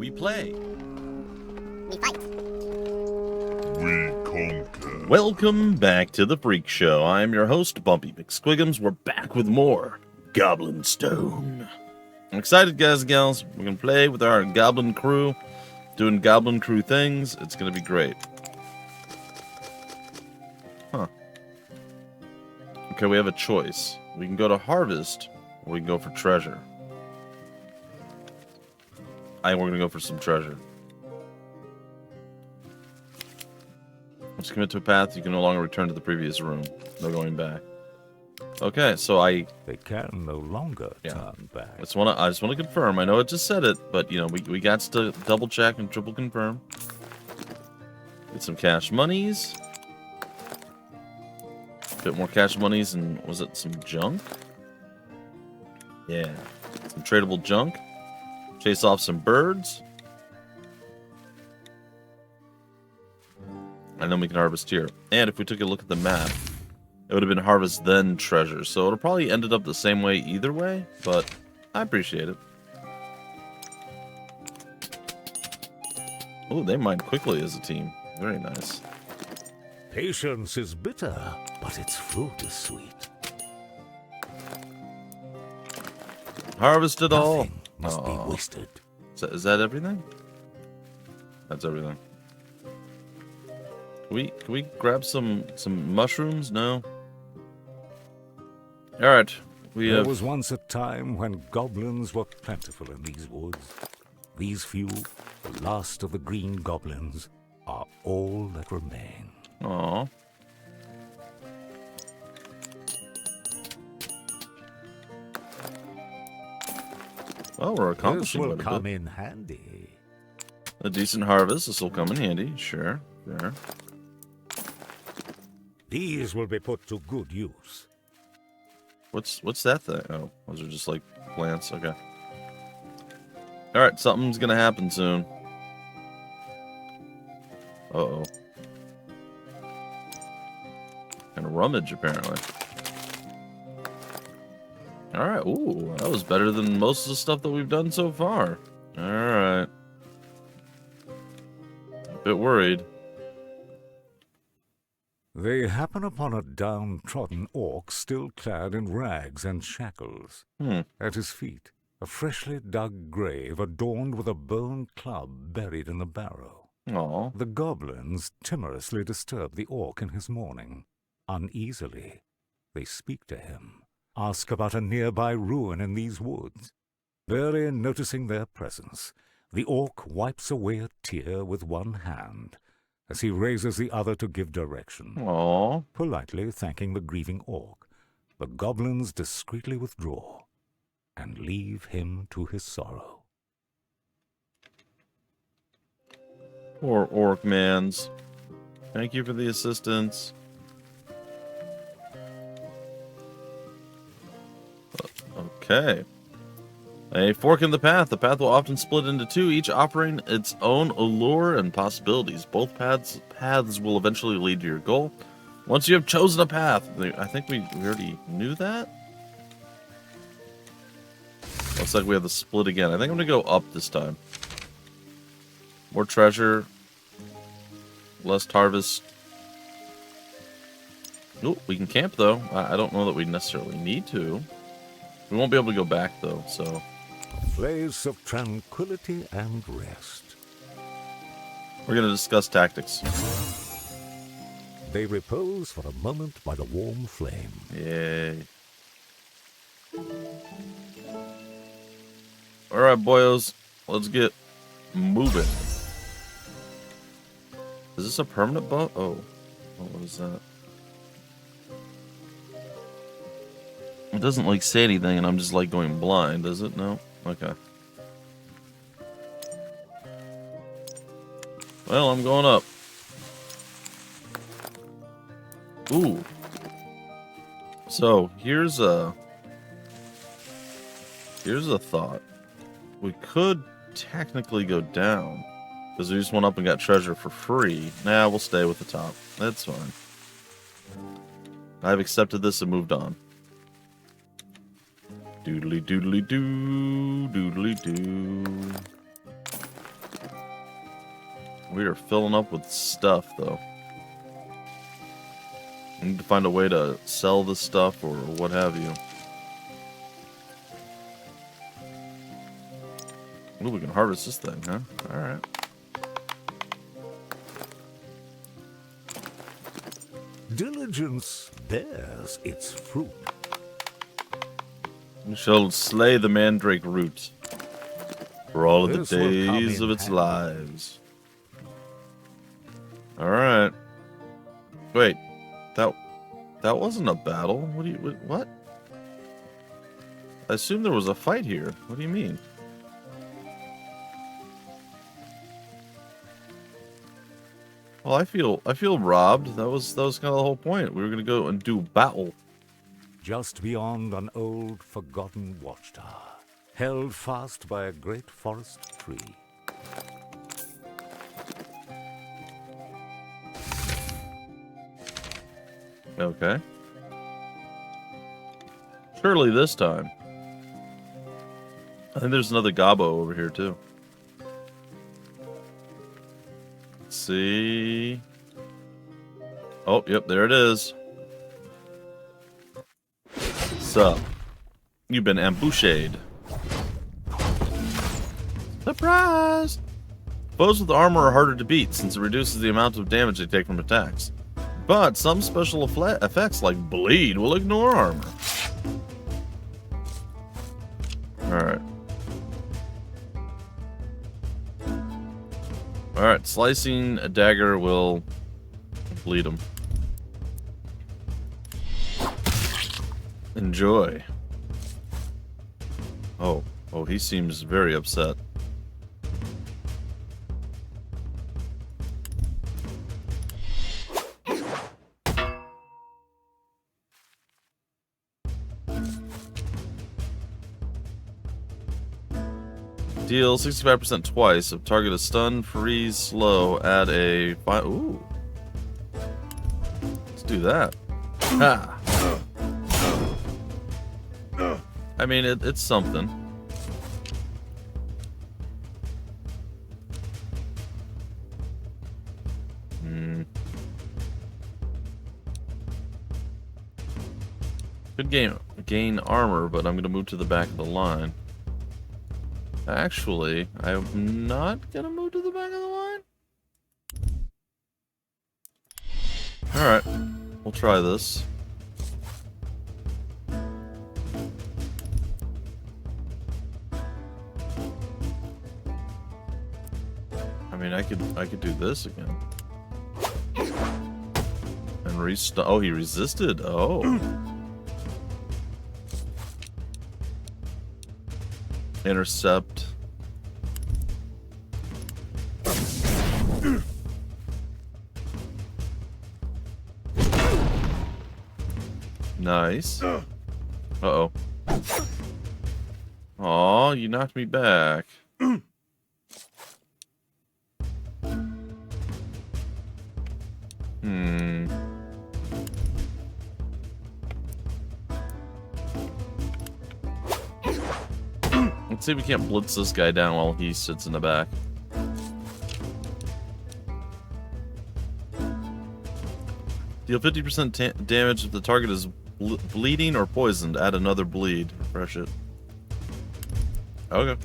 We play. We fight. We conquer. Welcome back to the Freak Show. I'm your host, Bumpy McSquigums. We're back with more Goblin Stone. I'm excited, guys and gals. We're going to play with our Goblin crew, doing Goblin crew things. It's going to be great. Huh. Okay, we have a choice. We can go to Harvest, or we can go for Treasure. I think we're going to go for some treasure. Once you commit to a path, you can no longer return to the previous room. No going back. Okay, so They can no longer turn back. I just want to confirm. I know it just said it, but you know we got to double check and triple confirm. Get some cash monies. Bit more cash monies, and was it some junk? Yeah, some tradable junk. Chase off some birds. And then we can harvest here. And if we took a look at the map, it would have been harvest then treasure. So it'll probably ended up the same way either way, but I appreciate it. Oh, they mine quickly as a team. Very nice. Patience is bitter, but its fruit is sweet. Harvest it all. Nothing must be wasted. Is that everything? That's everything. Can we grab some mushrooms? No. All right. There was once a time when goblins were plentiful in these woods. These few, the last of the green goblins, are all that remain. Aw. Well, we're accomplishing This will quite a come bit. in handy. A decent harvest. This will come in handy. Sure. Sure. These will be put to good use. What's that thing? Oh, those are just like plants. Okay. All right, something's gonna happen soon. Uh-oh. And a rummage, apparently. All right. Ooh, that was better than most of the stuff that we've done so far. All right. A bit worried. They happen upon a downtrodden orc still clad in rags and shackles. At his feet, a freshly dug grave adorned with a bone club buried in the barrow. Aw. The goblins timorously disturb the orc in his mourning. Uneasily, they speak to him, ask about a nearby ruin in these woods. Barely noticing their presence, the orc wipes away a tear with one hand as he raises the other to give direction. Aw. Politely thanking the grieving orc, the goblins discreetly withdraw and leave him to his sorrow. Poor orc mans. Thank you for the assistance. Okay. A fork in the path. The path will often split into two, each offering its own allure and possibilities. Both paths will eventually lead to your goal. Once you have chosen a path, I think we already knew that. Looks like we have the split again. I think I'm gonna go up this time. More treasure, less harvest. Oh, we can camp though. I don't know that we necessarily need to. We won't be able to go back though, so. A place of tranquility and rest. We're going to discuss tactics. They repose for a moment by the warm flame. Yay. Alright, boyos. Let's get moving. Is this a permanent buff? Oh. What is that? It doesn't like say anything and I'm just like going blind, does it? No? Okay. Well, I'm going up. Ooh. So, here's a thought. We could technically go down, because we just went up and got treasure for free. Nah, we'll stay with the top. That's fine. I've accepted this and moved on. Doodly doodly doo, doodly doo. We are filling up with stuff, though. We need to find a way to sell this stuff or what have you. Ooh, we can harvest this thing, huh? Alright. Diligence bears its fruit. We shall slay the mandrake root for all of the This will come days in of its handy. lives. Alright. Wait. That wasn't a battle. What? I assume there was a fight here. What do you mean? Well, I feel robbed. That was kind of the whole point. We were gonna go and do battle. Just beyond an old, forgotten watchtower, held fast by a great forest tree. Okay. Surely this time. I think there's another Gobbo over here too. Let's see. Oh, yep, there it is. Sup? You've been ambushed. Surprise! Foes with armor are harder to beat since it reduces the amount of damage they take from attacks. But some special effects like bleed will ignore armor. Alright. Alright, slicing a dagger will bleed him. Enjoy. Oh, he seems very upset. Deal 65% twice. If target is stunned, freeze, slow, add a... Ooh. Let's do that. Ha! I mean, it's something. Could gain armor, but I'm going to move to the back of the line. Actually, I'm not going to move to the back of the line. Alright, we'll try this. I mean, I could do this again. And restart. Oh, he resisted. Oh. Intercept. Nice. Uh-oh. Aw, you knocked me back. Let's see if we can't blitz this guy down while he sits in the back. Deal 50% damage if the target is bleeding or poisoned. Add another bleed. Refresh it. Okay.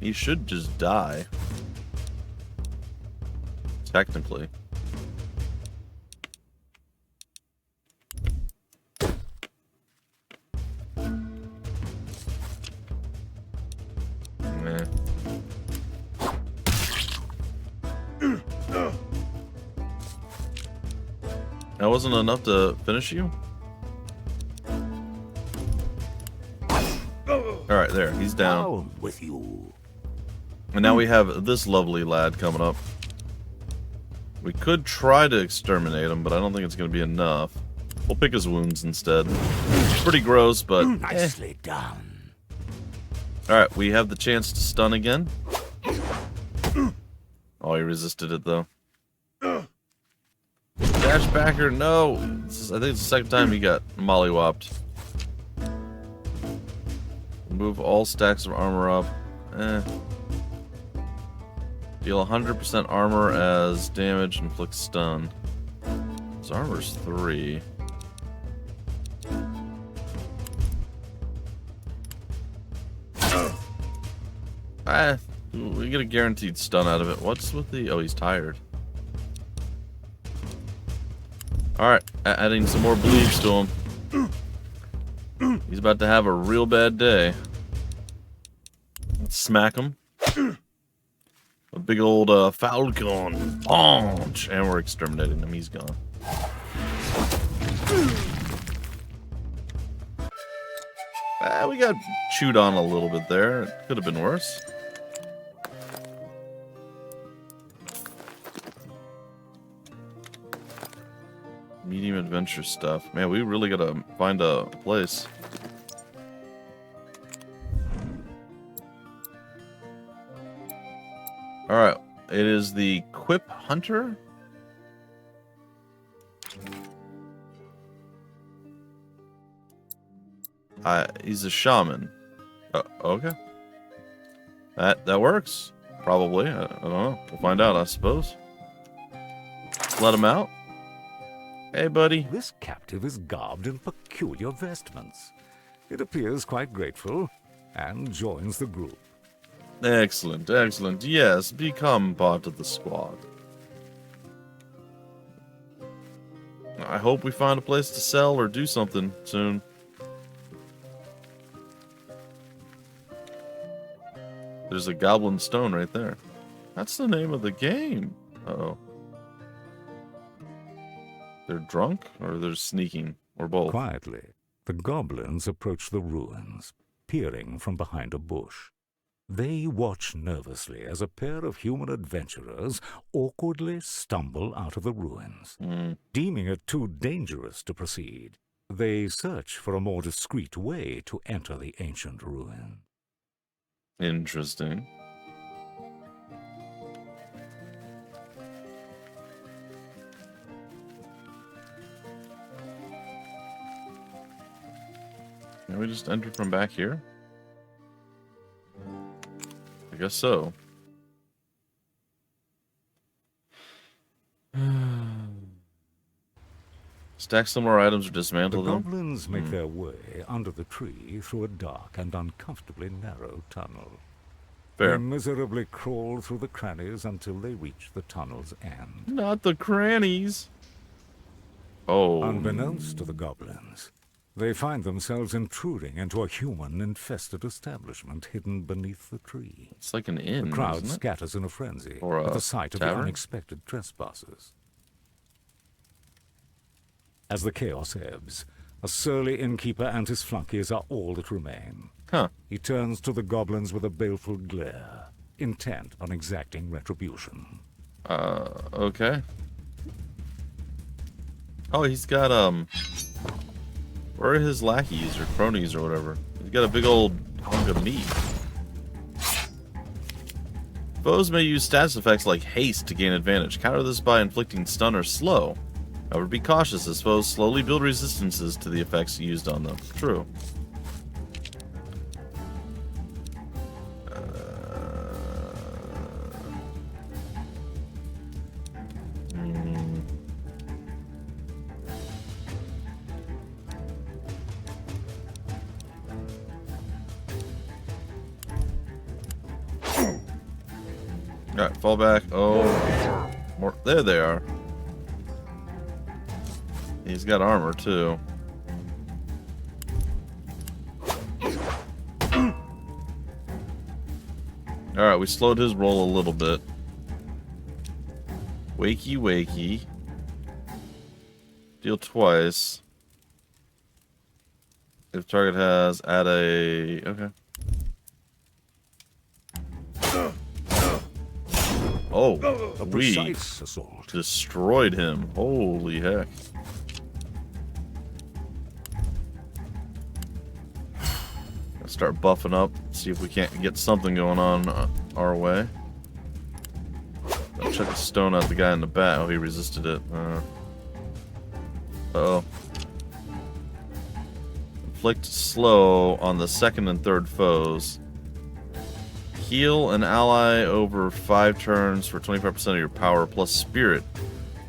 He should just die. Technically. That wasn't enough to finish you? Alright, there. He's down. Down with you. And now we have this lovely lad coming up. We could try to exterminate him, but I don't think it's going to be enough. We'll pick his wounds instead. It's pretty gross, but... Nicely done. Alright, we have the chance to stun again. Oh, he resisted it, though. Dash backer, no! I think it's the second time he got mollywopped. Move all stacks of armor up Deal 100% armor as damage, inflict stun. His armor's 3. We get a guaranteed stun out of it. What's with the... Oh, he's tired. Alright, adding some more bleeds to him. He's about to have a real bad day. Let's smack him. A big old falcon punch. And we're exterminating him. He's gone. We got chewed on a little bit there. It could have been worse. Medium adventure stuff. Man, we really gotta find a place. Alright, it is the Quip Hunter. He's a shaman. Okay. That works. Probably. I don't know. We'll find out, I suppose. Let him out. Hey, buddy. This captive is garbed in peculiar vestments. It appears quite grateful and joins the group. Excellent, excellent. Yes, become part of the squad. I hope we find a place to sell or do something soon. There's a Goblin Stone right there. That's the name of the game. Uh-oh. They're drunk, or they're sneaking, or both? Quietly, the goblins approach the ruins, peering from behind a bush. They watch nervously as a pair of human adventurers awkwardly stumble out of the ruins. Deeming it too dangerous to proceed, they search for a more discreet way to enter the ancient ruin. Interesting. Can we just enter from back here? I guess so. Stack similar items or dismantle The them. goblins make their way under the tree through a dark and uncomfortably narrow tunnel. Fair. They miserably crawl through the crannies until they reach the tunnel's end. Not the crannies. Oh. Unbeknownst to the goblins, they find themselves intruding into a human-infested establishment hidden beneath the tree. It's like an inn, The crowd isn't it? scatters in a frenzy Or at a the sight of the tavern? unexpected trespassers. As the chaos ebbs, a surly innkeeper and his flunkies are all that remain. Huh. He turns to the goblins with a baleful glare, intent on exacting retribution. Okay. Oh, he's got, where are his lackeys or cronies or whatever? He's got a big old hunk of meat. Foes may use status effects like haste to gain advantage. Counter this by inflicting stun or slow. However, be cautious as foes slowly build resistances to the effects used on them. True. Alright, fall back. Oh, more. There they are. He's got armor too. Alright, we slowed his roll a little bit. Wakey, wakey. Deal twice. If target has add a... Okay. Oh, A we precise assault. destroyed him. Holy heck. Let's start buffing up, see if we can't get something going on our way. I'll check the stone out the guy in the back. Oh, he resisted it. Uh-oh. Inflict slow on the second and third foes. Heal an ally over 5 turns for 25% of your power plus spirit.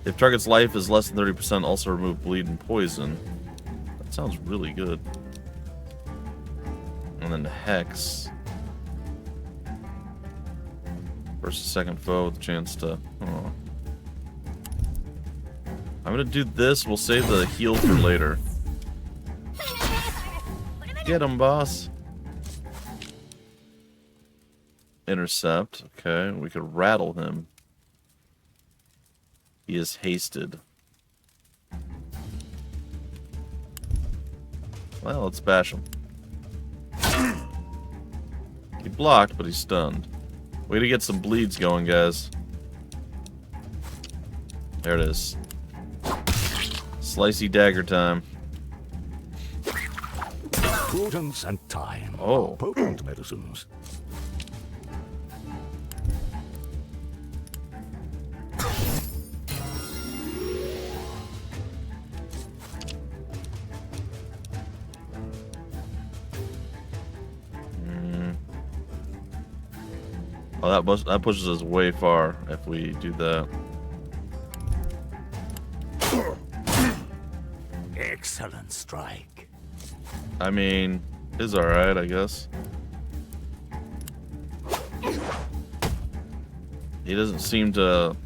If target's life is less than 30%, also remove bleed and poison. That sounds really good. And then Hex. First and second foe with a chance to... Oh. I'm gonna do this. We'll save the heal for later. Get him, boss. Intercept. Okay, we could rattle him. He is hasted. Well, let's bash him. He blocked, but he's stunned. Way to get some bleeds going, guys. There it is. Slicey dagger time. Prudence and time. Oh. Potent medicines. Oh, that pushes us way far if we do that. Excellent strike. I mean, it's alright, I guess. He doesn't seem to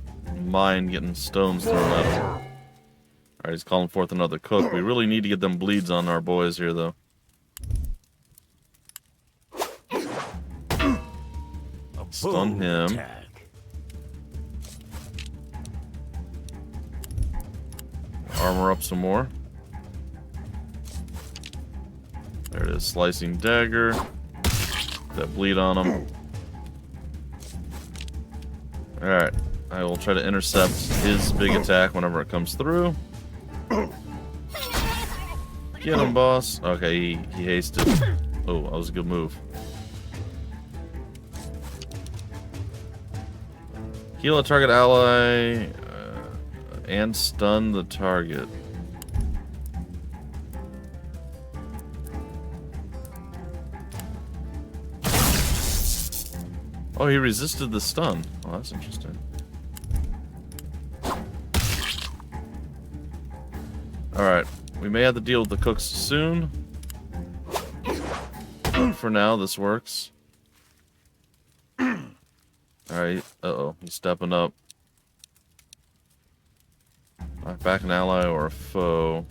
mind getting stones thrown at him. Alright, he's calling forth another cook. We really need to get them bleeds on our boys here, though. Stun him. Attack. Armor up some more. There it is, slicing dagger. That bleed on him. Alright, I will try to intercept his big attack whenever it comes through. Get him, boss. Okay, he hasted. Oh, that was a good move. Heal a target ally and stun the target. Oh, he resisted the stun. Oh, that's interesting. Alright, we may have to deal with the cooks soon. But for now, this works. Alright, uh-oh, he's stepping up. Back an ally or a foe.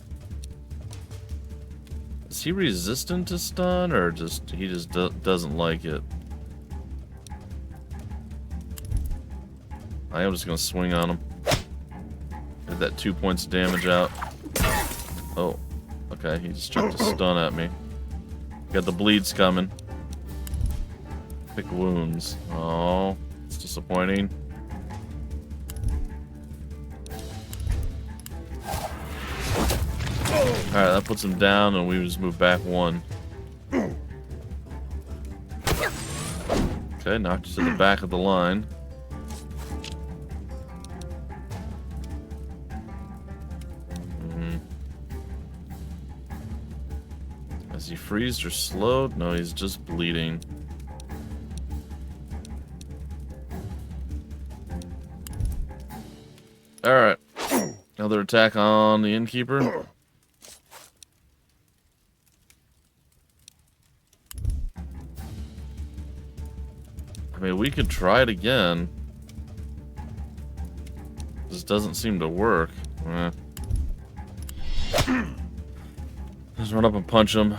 Is he resistant to stun, or he just doesn't like it? I am just gonna swing on him. Get that 2 points of damage out. Oh, okay, he just tried to stun at me. Got the bleeds coming. Pick wounds. Oh. It's disappointing. Alright, that puts him down, and we just move back 1. Okay, knocked to the back of the line. Is he freezed or slowed? No, he's just bleeding. Alright. Another attack on the innkeeper. I mean, we could try it again. This doesn't seem to work. Just run up and punch him.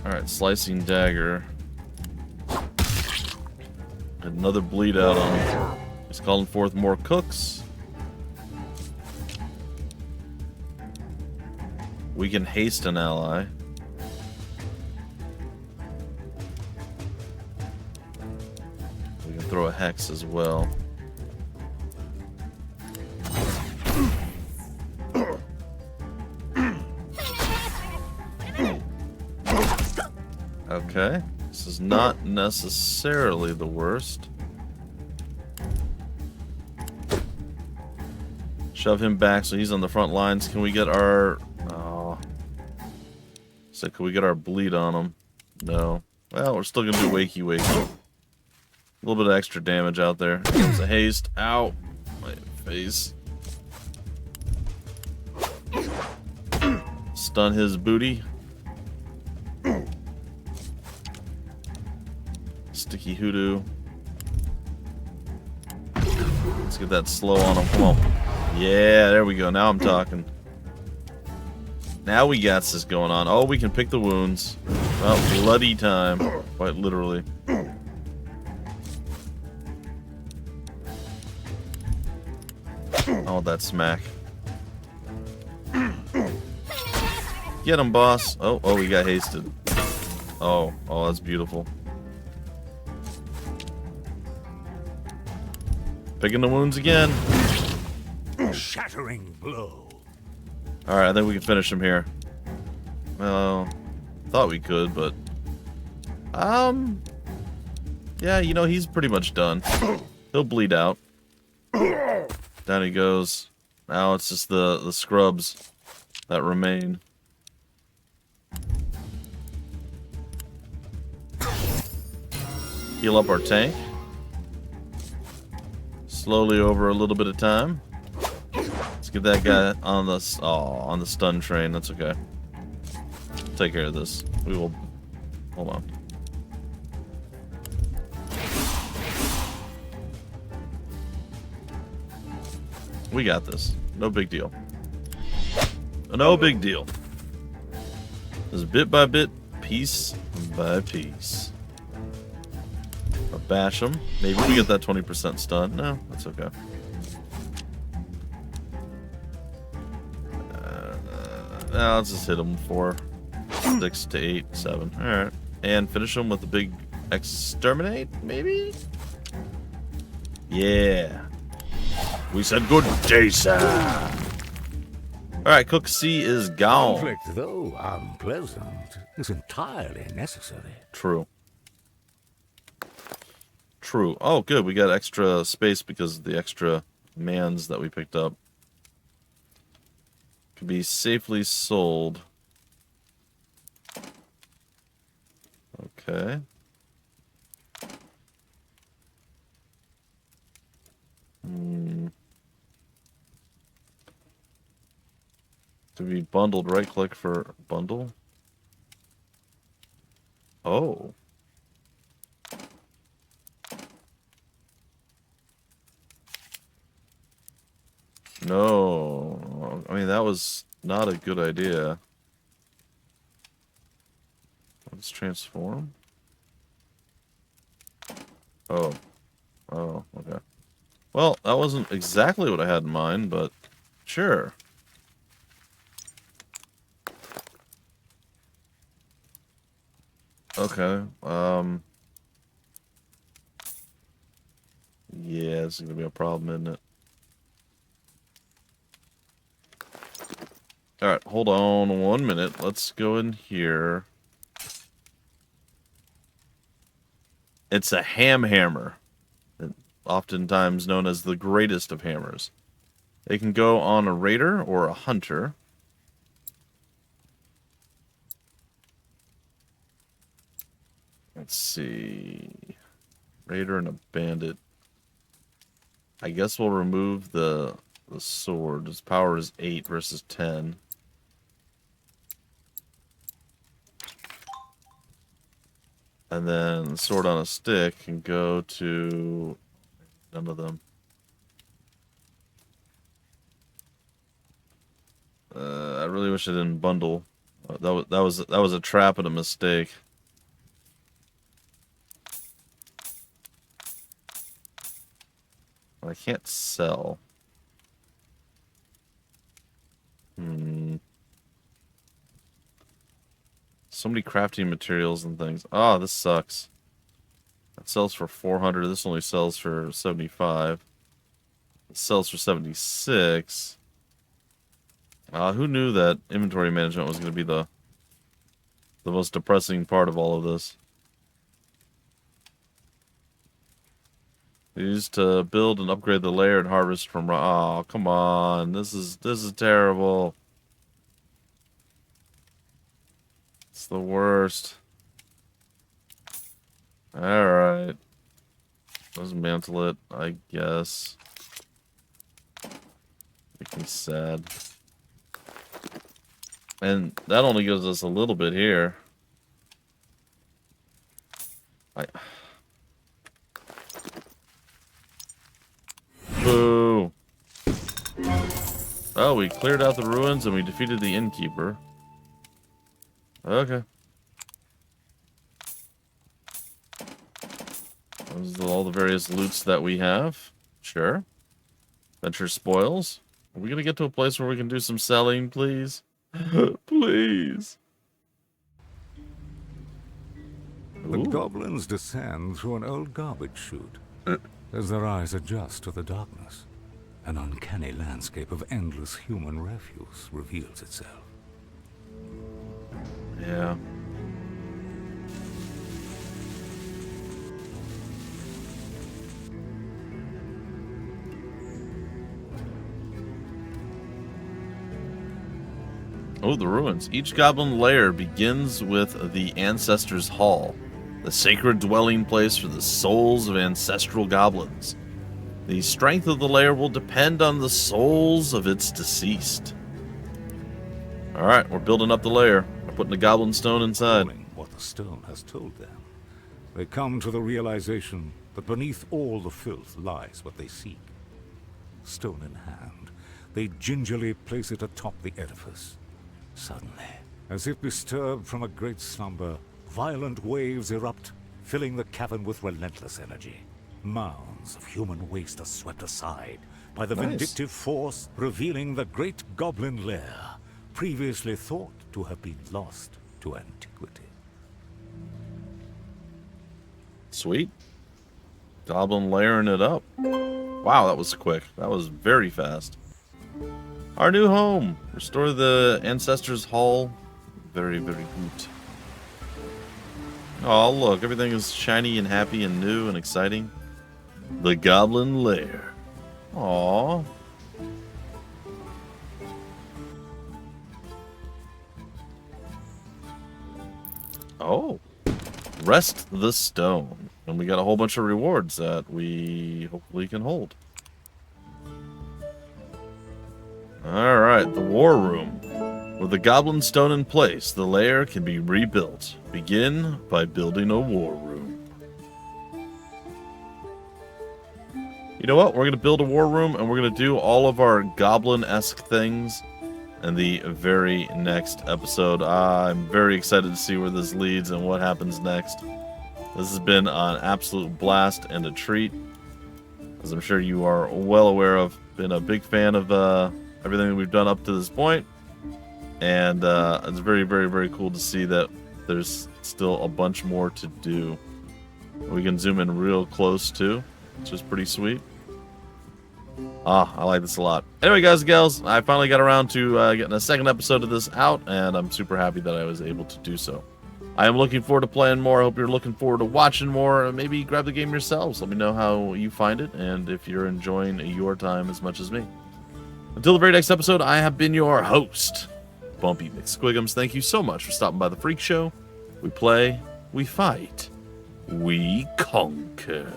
Alright, slicing dagger. Another bleed out on him. He's calling forth more cooks. We can haste an ally. We can throw a hex as well. Okay, this is not necessarily the worst. Shove him back so he's on the front lines. Can we get our... Oh. So can we get our bleed on him? No. Well, we're still gonna do wakey wakey. A little bit of extra damage out there. It's a haste. Ow. My face. Stun his booty. Sticky hoodoo. Let's get that slow on him. Come on. Yeah, there we go. Now I'm talking. Now we got this going on. Oh, we can pick the wounds. Well, bloody time. Quite literally. Oh, that smack. Get him, boss. Oh, he got hasted. Oh, that's beautiful. Picking the wounds again. Shattering blow. Alright, I think we can finish him here. Well, thought we could, but... yeah, you know, he's pretty much done. He'll bleed out. Down he goes. Now it's just the scrubs that remain. Heal up our tank. Slowly over a little bit of time. Let's get that guy on the stun train. That's okay. Take care of this. We will. Hold on. We got this. No big deal. No big deal. Just bit by bit, piece by piece. I'll bash him. Maybe we get that 20% stun. No, that's okay. Now let's just hit him for 6 to 8, 7. Alright. And finish him with a big exterminate, maybe? Yeah. We said good day, sir. Alright, Cook C is gone. Conflict, though unpleasant, is entirely necessary. True. True. Oh, good. We got extra space because of the extra mans that we picked up. Could be safely sold. Okay. To be bundled, right click for bundle. Oh. No. I mean, that was not a good idea. Let's transform. Oh. Oh, okay. Well, that wasn't exactly what I had in mind, but sure. Okay. Yeah, this is gonna be a problem, isn't it? Alright, hold on 1 minute. Let's go in here. It's a hammer. Oftentimes known as the greatest of hammers. It can go on a raider or a hunter. Let's see. Raider and a bandit. I guess we'll remove the sword. Its power is 8 versus 10. And then the sword on a stick can go to none of them. I really wish I didn't bundle. That was a trap and a mistake. I can't sell. So many crafting materials and things. Ah, this sucks. That sells for 400. This only sells for 75. It sells for 76. Who knew that inventory management was going to be the most depressing part of all of this? Used to build and upgrade the lair and harvest from raw. Oh, come on. This is terrible. It's the worst. Alright. Let's mantle it, I guess. Make me sad. And that only gives us a little bit here. Boo! Oh, we cleared out the ruins and we defeated the innkeeper. Okay. Those are all the various loots that we have. Sure. Venture spoils. Are we gonna get to a place where we can do some selling, please? Please. The Ooh. goblins descend through an old garbage chute. As their eyes adjust to the darkness, an uncanny landscape of endless human refuse reveals itself. Yeah. Oh, the ruins. Each goblin lair begins with the Ancestors' Hall, the sacred dwelling place for the souls of ancestral goblins. The strength of the lair will depend on the souls of its deceased. Alright, we're building up the lair. We're putting the Goblin Stone inside. Knowing what the stone has told them, they come to the realization that beneath all the filth lies what they seek. Stone in hand, they gingerly place it atop the edifice. Suddenly, as if disturbed from a great slumber, violent waves erupt, filling the cavern with relentless energy. Mounds of human waste are swept aside by the vindictive force, revealing the great goblin lair, previously thought to have been lost to antiquity. Sweet. Goblin layering it up. Wow, that was quick. That was very fast. Our new home. Restore the Ancestors' Hall. Very, very good. Oh, look. Everything is shiny and happy and new and exciting. The Goblin Lair. Aww. Oh. Rest the stone. And we got a whole bunch of rewards that we hopefully can hold. Alright, the War Room. With the Goblin Stone in place, the lair can be rebuilt. Begin by building a war room. You know what? We're going to build a war room, and we're going to do all of our goblin-esque things in the very next episode. I'm very excited to see where this leads and what happens next. This has been an absolute blast and a treat, as I'm sure you are well aware of. Been a big fan of everything that we've done up to this point, and it's very, very, very cool to see that there's still a bunch more to do. We can zoom in real close too, which is pretty sweet. I like this a lot. Anyway, guys and gals, I finally got around to getting a second episode of this out, and I'm super happy that I was able to do so. I am looking forward to playing more. I hope you're looking forward to watching more. Maybe grab the game yourselves. Let me know how you find it, and if you're enjoying your time as much as me. Until the very next episode, I have been your host, Bumpy McSquigums. Thank you so much for stopping by the Freak Show. We play, we fight, we conquer.